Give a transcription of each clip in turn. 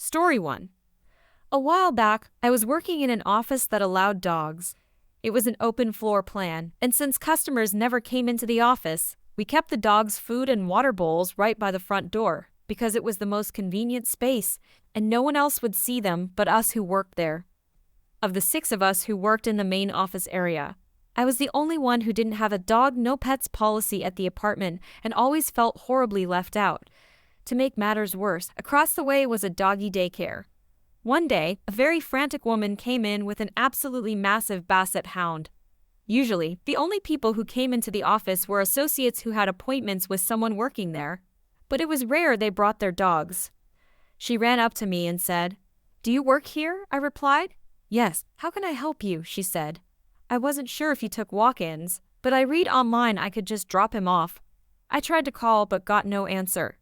Story 1. A while back, I was working in an office that allowed dogs. It was an open floor plan, and since customers never came into the office, we kept the dogs' food and water bowls right by the front door because it was the most convenient space, and no one else would see them but us who worked there. Of the 6 of us who worked in the main office area, I was the only one who didn't have a dog no pets policy at the apartment and always felt horribly left out. To make matters worse, across the way was a doggy daycare. One day, a very frantic woman came in with an absolutely massive basset hound. Usually, the only people who came into the office were associates who had appointments with someone working there, but it was rare they brought their dogs. She ran up to me and said, "Do you work here?" I replied. "Yes. How can I help you?" she said. I wasn't sure if he took walk-ins, but I read online I could just drop him off. I tried to call but got no answer.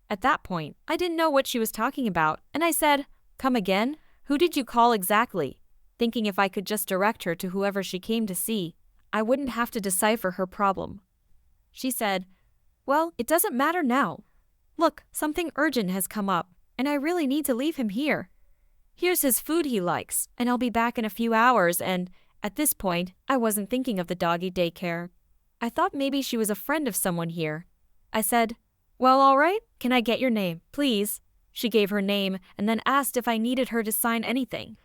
At that point, I didn't know what she was talking about, and I said, "Come again? Who did you call exactly?" Thinking if I could just direct her to whoever she came to see, I wouldn't have to decipher her problem. She said, "Well, it doesn't matter now. Look, something urgent has come up, and I really need to leave him here. Here's his food he likes, and I'll be back in a few hours," and at this point, I wasn't thinking of the doggy daycare. I thought maybe she was a friend of someone here. I said, "Well, all right, can I get your name, please?" She gave her name and then asked if I needed her to sign anything.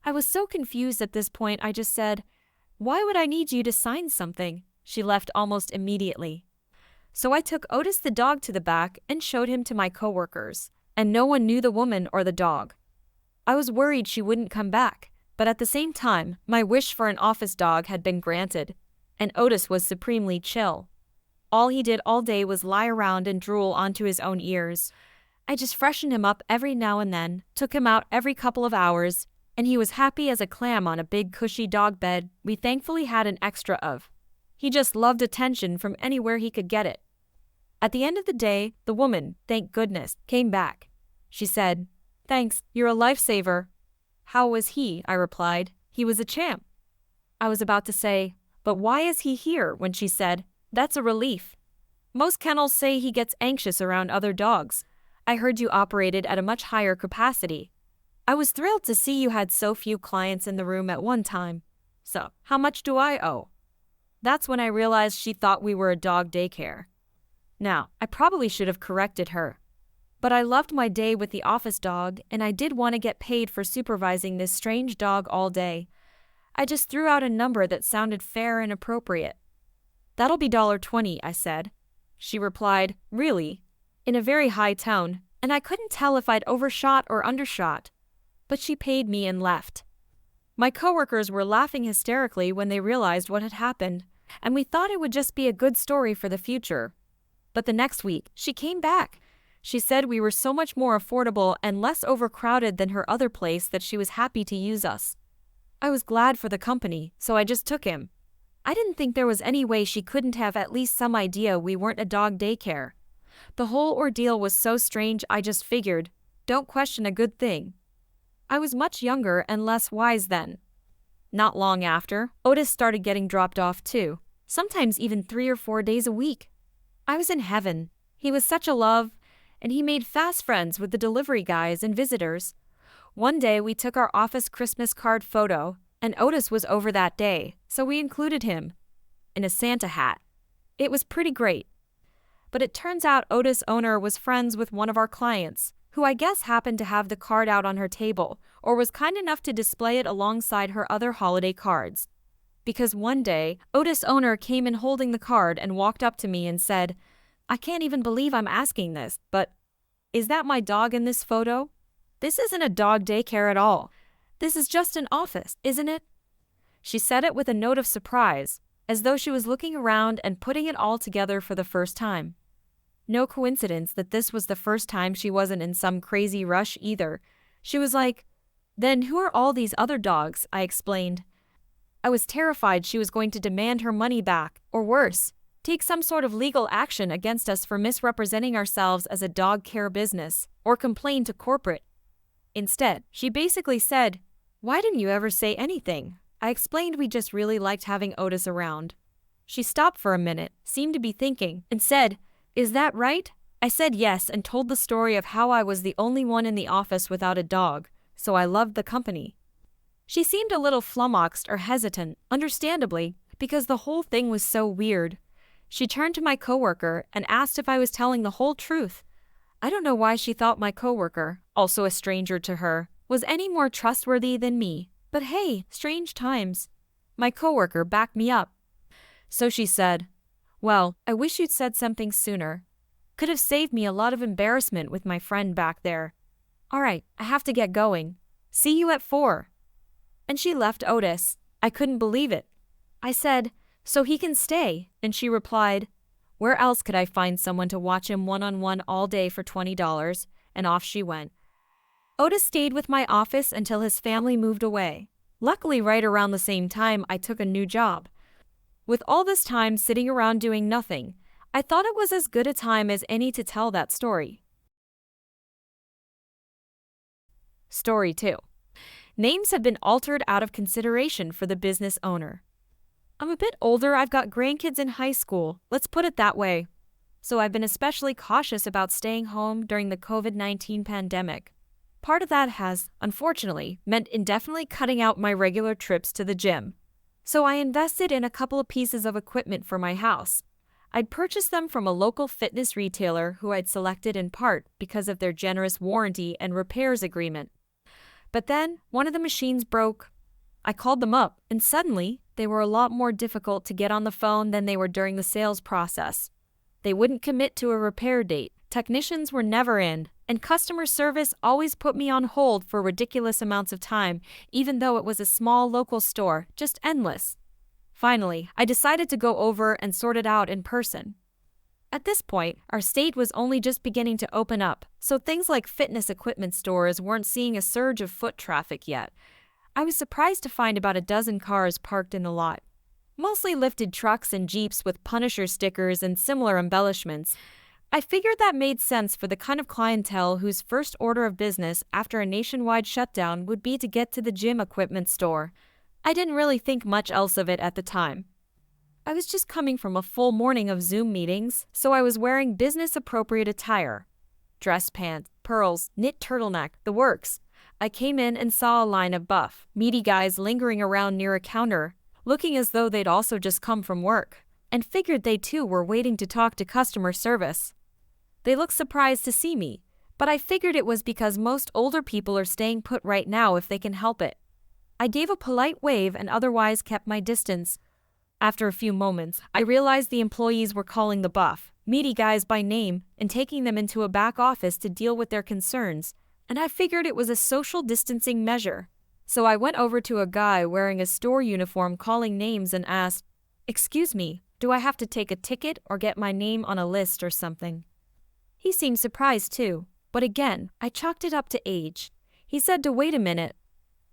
I was so confused at this point I just said, "Why would I need you to sign something?" She left almost immediately. So I took Otis the dog to the back and showed him to my coworkers, and no one knew the woman or the dog. I was worried she wouldn't come back, but at the same time, my wish for an office dog had been granted, and Otis was supremely chill. All he did all day was lie around and drool onto his own ears. I just freshened him up every now and then, took him out every couple of hours, and he was happy as a clam on a big cushy dog bed we thankfully had an extra of. He just loved attention from anywhere he could get it. At the end of the day, the woman, thank goodness, came back. She said, "Thanks, you're a lifesaver." "How was he?" I replied. "He was a champ." I was about to say, "But why is he here?" when she said, "That's a relief. Most kennels say he gets anxious around other dogs. I heard you operated at a much higher capacity. I was thrilled to see you had so few clients in the room at one time. So, how much do I owe?" That's when I realized she thought we were a dog daycare. Now, I probably should have corrected her. But I loved my day with the office dog, and I did want to get paid for supervising this strange dog all day. I just threw out a number that sounded fair and appropriate. "That'll be $20, I said. She replied, "Really?" in a very high tone, and I couldn't tell if I'd overshot or undershot. But she paid me and left. My coworkers were laughing hysterically when they realized what had happened, and we thought it would just be a good story for the future. But the next week, she came back. She said we were so much more affordable and less overcrowded than her other place that she was happy to use us. I was glad for the company, so I just took him. I didn't think there was any way she couldn't have at least some idea we weren't a dog daycare. The whole ordeal was so strange I just figured, don't question a good thing. I was much younger and less wise then. Not long after, Otis started getting dropped off too, sometimes even 3 or 4 days a week. I was in heaven. He was such a love, and he made fast friends with the delivery guys and visitors. One day we took our office Christmas card photo, and Otis was over that day, so we included him in a Santa hat. It was pretty great. But it turns out Otis' owner was friends with one of our clients, who I guess happened to have the card out on her table, or was kind enough to display it alongside her other holiday cards. Because one day, Otis' owner came in holding the card and walked up to me and said, "I can't even believe I'm asking this, but is that my dog in this photo? This isn't a dog daycare at all. This is just an office, isn't it?" She said it with a note of surprise, as though she was looking around and putting it all together for the first time. No coincidence that this was the first time she wasn't in some crazy rush either. She was like, "Then who are all these other dogs?" I explained. I was terrified she was going to demand her money back, or worse, take some sort of legal action against us for misrepresenting ourselves as a dog care business, or complain to corporate. Instead, she basically said, "Why didn't you ever say anything?" I explained we just really liked having Otis around. She stopped for a minute, seemed to be thinking, and said, "Is that right?" I said yes and told the story of how I was the only one in the office without a dog, so I loved the company. She seemed a little flummoxed or hesitant, understandably, because the whole thing was so weird. She turned to my coworker and asked if I was telling the whole truth. I don't know why she thought my coworker, also a stranger to her, was any more trustworthy than me, but hey, strange times. My coworker backed me up. So she said, "Well, I wish you'd said something sooner. Could have saved me a lot of embarrassment with my friend back there. Alright, I have to get going. See you at 4. And she left Otis. I couldn't believe it. I said, "So he can stay," and she replied, "Where else could I find someone to watch him one-on-one all day for $20? And off she went. Otis stayed with my office until his family moved away. Luckily, right around the same time, I took a new job. With all this time sitting around doing nothing, I thought it was as good a time as any to tell that story. Story 2. Names have been altered out of consideration for the business owner. I'm a bit older, I've got grandkids in high school, let's put it that way. So I've been especially cautious about staying home during the COVID-19 pandemic. Part of that has, unfortunately, meant indefinitely cutting out my regular trips to the gym. So I invested in a couple of pieces of equipment for my house. I'd purchased them from a local fitness retailer who I'd selected in part because of their generous warranty and repairs agreement. But then, one of the machines broke. I called them up, and suddenly, they were a lot more difficult to get on the phone than they were during the sales process. They wouldn't commit to a repair date, technicians were never in, and customer service always put me on hold for ridiculous amounts of time, even though it was a small local store, just endless. Finally, I decided to go over and sort it out in person. At this point, our state was only just beginning to open up, so things like fitness equipment stores weren't seeing a surge of foot traffic yet. I was surprised to find about a dozen cars parked in the lot. Mostly lifted trucks and Jeeps with Punisher stickers and similar embellishments. I figured that made sense for the kind of clientele whose first order of business after a nationwide shutdown would be to get to the gym equipment store. I didn't really think much else of it at the time. I was just coming from a full morning of Zoom meetings, so I was wearing business-appropriate attire. Dress pants, pearls, knit turtleneck, the works. I came in and saw a line of buff, meaty guys lingering around near a counter, looking as though they'd also just come from work, and figured they too were waiting to talk to customer service. They looked surprised to see me, but I figured it was because most older people are staying put right now if they can help it. I gave a polite wave and otherwise kept my distance. After a few moments, I realized the employees were calling the buff, meaty guys by name, and taking them into a back office to deal with their concerns, and I figured it was a social distancing measure. So I went over to a guy wearing a store uniform calling names and asked, "Excuse me, do I have to take a ticket or get my name on a list or something?" He seemed surprised too, but again, I chalked it up to age. He said to wait a minute.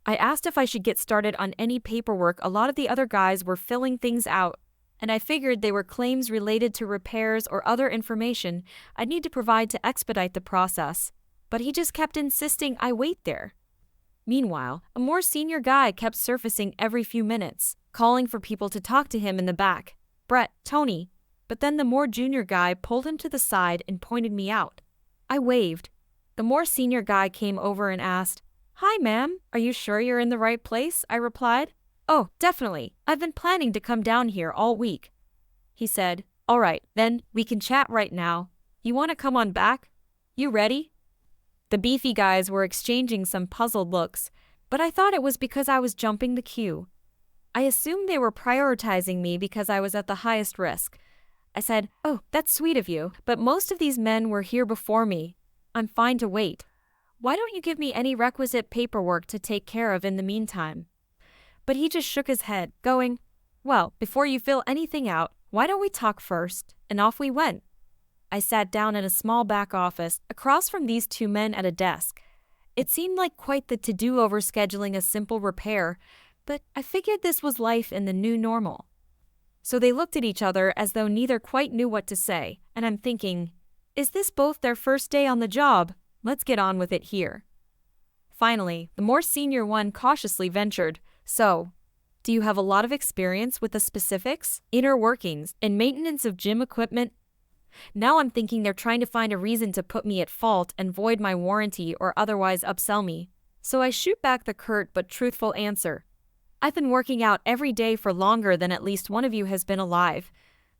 I asked if I should get started on any paperwork. A lot of the other guys were filling things out, and I figured they were claims related to repairs or other information I'd need to provide to expedite the process. But he just kept insisting I wait there. Meanwhile, a more senior guy kept surfacing every few minutes, calling for people to talk to him in the back. Brett, Tony. But then the more junior guy pulled him to the side and pointed me out. I waved. The more senior guy came over and asked, "Hi, ma'am, are you sure you're in the right place?" I replied. "Oh, definitely. I've been planning to come down here all week." He said, "All right, then, we can chat right now. You want to come on back? You ready?" The beefy guys were exchanging some puzzled looks, but I thought it was because I was jumping the queue. I assumed they were prioritizing me because I was at the highest risk. I said, "Oh, that's sweet of you, but most of these men were here before me. I'm fine to wait. Why don't you give me any requisite paperwork to take care of in the meantime?" But he just shook his head, going, "Well, before you fill anything out, why don't we talk first?" And off we went. I sat down in a small back office, across from these two men at a desk. It seemed like quite the to-do over scheduling a simple repair, but I figured this was life in the new normal. So they looked at each other as though neither quite knew what to say, and I'm thinking, is this both their first day on the job? Let's get on with it here. Finally, the more senior one cautiously ventured, "So, do you have a lot of experience with the specifics, inner workings, and maintenance of gym equipment?" Now I'm thinking they're trying to find a reason to put me at fault and void my warranty or otherwise upsell me. So I shoot back the curt but truthful answer. I've been working out every day for longer than at least one of you has been alive.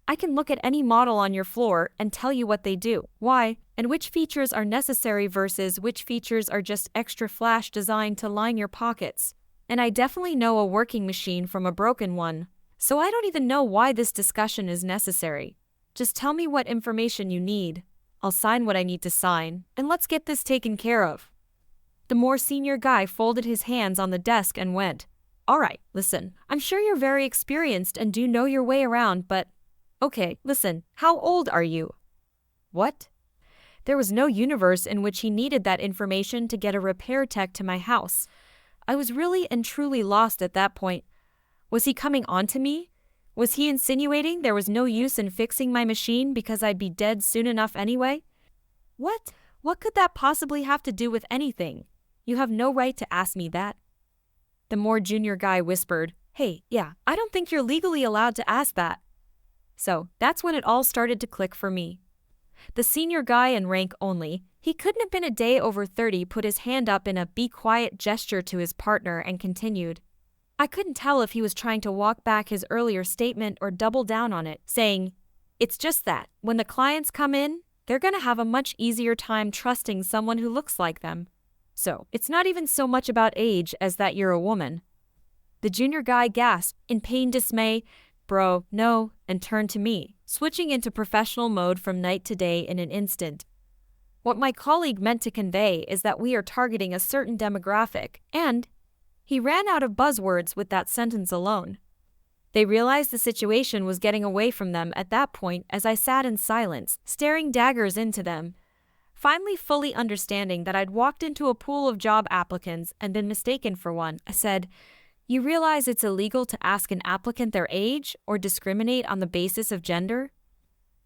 I can look at any model on your floor and tell you what they do, why, and which features are necessary versus which features are just extra flash designed to line your pockets. And I definitely know a working machine from a broken one. So I don't even know why this discussion is necessary. Just tell me what information you need. I'll sign what I need to sign, and let's get this taken care of. The more senior guy folded his hands on the desk and went, "All right, listen, I'm sure you're very experienced and do know your way around, but okay, listen, how old are you?" What? There was no universe in which he needed that information to get a repair tech to my house. I was really and truly lost at that point. Was he coming on to me? Was he insinuating there was no use in fixing my machine because I'd be dead soon enough anyway? What? What could that possibly have to do with anything? You have no right to ask me that. The more junior guy whispered, "Hey, yeah, I don't think you're legally allowed to ask that." So, that's when it all started to click for me. The senior guy in rank only, he couldn't have been a day over 30, put his hand up in a "be quiet" gesture to his partner and continued. I couldn't tell if he was trying to walk back his earlier statement or double down on it, saying, "It's just that, when the clients come in, they're gonna have a much easier time trusting someone who looks like them. So, it's not even so much about age as that you're a woman." The junior guy gasped, in pain dismay, "Bro, no," and turned to me, switching into professional mode from night to day in an instant. What my colleague meant to convey is that we are targeting a certain demographic, and he ran out of buzzwords with that sentence alone. They realized the situation was getting away from them at that point as I sat in silence, staring daggers into them. Finally fully understanding that I'd walked into a pool of job applicants and been mistaken for one, I said, "You realize it's illegal to ask an applicant their age or discriminate on the basis of gender?"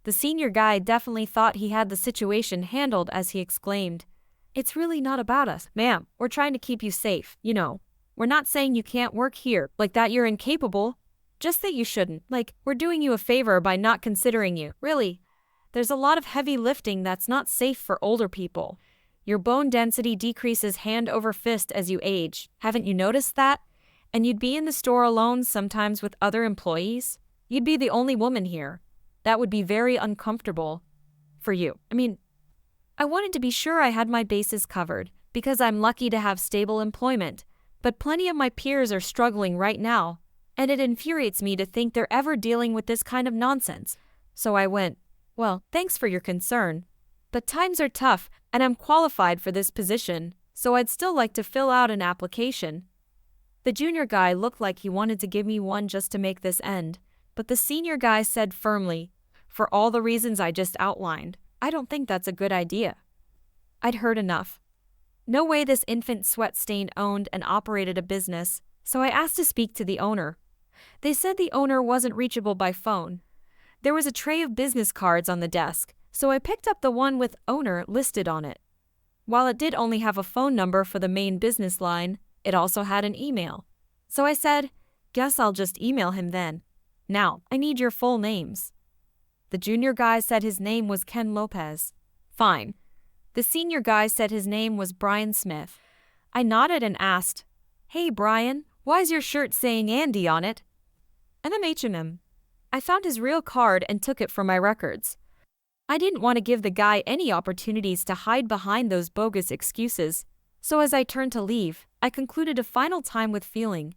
The senior guy definitely thought he had the situation handled as he exclaimed, "It's really not about us, ma'am. We're trying to keep you safe, you know. We're not saying you can't work here, like that you're incapable. Just that you shouldn't. Like, we're doing you a favor by not considering you, really. There's a lot of heavy lifting that's not safe for older people. Your bone density decreases hand over fist as you age. Haven't you noticed that? And you'd be in the store alone sometimes with other employees. You'd be the only woman here. That would be very uncomfortable for you. I wanted to be sure I had my bases covered, because I'm lucky to have stable employment, but plenty of my peers are struggling right now, and it infuriates me to think they're ever dealing with this kind of nonsense." So I went, "Well, thanks for your concern, but times are tough, and I'm qualified for this position, so I'd still like to fill out an application." The junior guy looked like he wanted to give me one just to make this end, but the senior guy said firmly, "For all the reasons I just outlined, I don't think that's a good idea." I'd heard enough. No way this infant sweat-stain owned and operated a business, so I asked to speak to the owner. They said the owner wasn't reachable by phone. There was a tray of business cards on the desk, so I picked up the one with "owner" listed on it. While it did only have a phone number for the main business line, it also had an email. So I said, "Guess I'll just email him then. Now, I need your full names." The junior guy said his name was Ken Lopez. Fine. The senior guy said his name was Brian Smith. I nodded and asked, "Hey Brian, why's your shirt saying Andy on it?" "And I'm H&M. I found his real card and took it for my records." I didn't want to give the guy any opportunities to hide behind those bogus excuses, so as I turned to leave, I concluded a final time with feeling.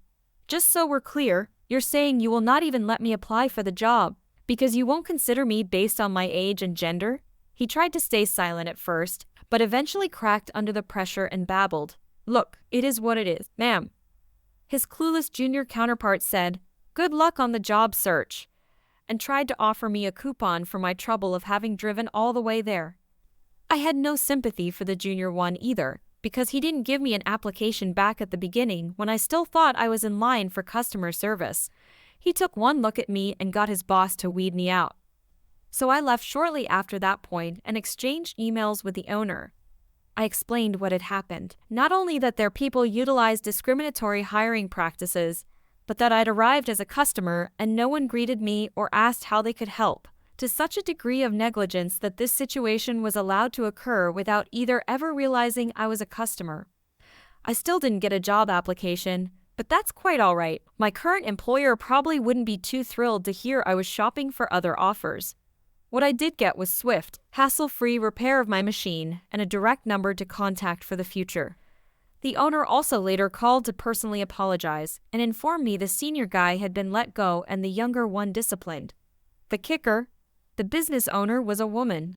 "Just so we're clear, you're saying you will not even let me apply for the job, because you won't consider me based on my age and gender?" He tried to stay silent at first, but eventually cracked under the pressure and babbled, "Look, it is what it is, ma'am." His clueless junior counterpart said, "Good luck on the job search," and tried to offer me a coupon for my trouble of having driven all the way there. I had no sympathy for the junior one either, because he didn't give me an application back at the beginning when I still thought I was in line for customer service. He took one look at me and got his boss to weed me out. So I left shortly after that point and exchanged emails with the owner. I explained what had happened. Not only that their people utilized discriminatory hiring practices, but that I'd arrived as a customer and no one greeted me or asked how they could help. to such a degree of negligence that this situation was allowed to occur without either ever realizing I was a customer. I still didn't get a job application, but that's quite alright. My current employer probably wouldn't be too thrilled to hear I was shopping for other offers. What I did get was swift, hassle-free repair of my machine and a direct number to contact for the future. The owner also later called to personally apologize and informed me the senior guy had been let go and the younger one disciplined. The kicker? The business owner was a woman.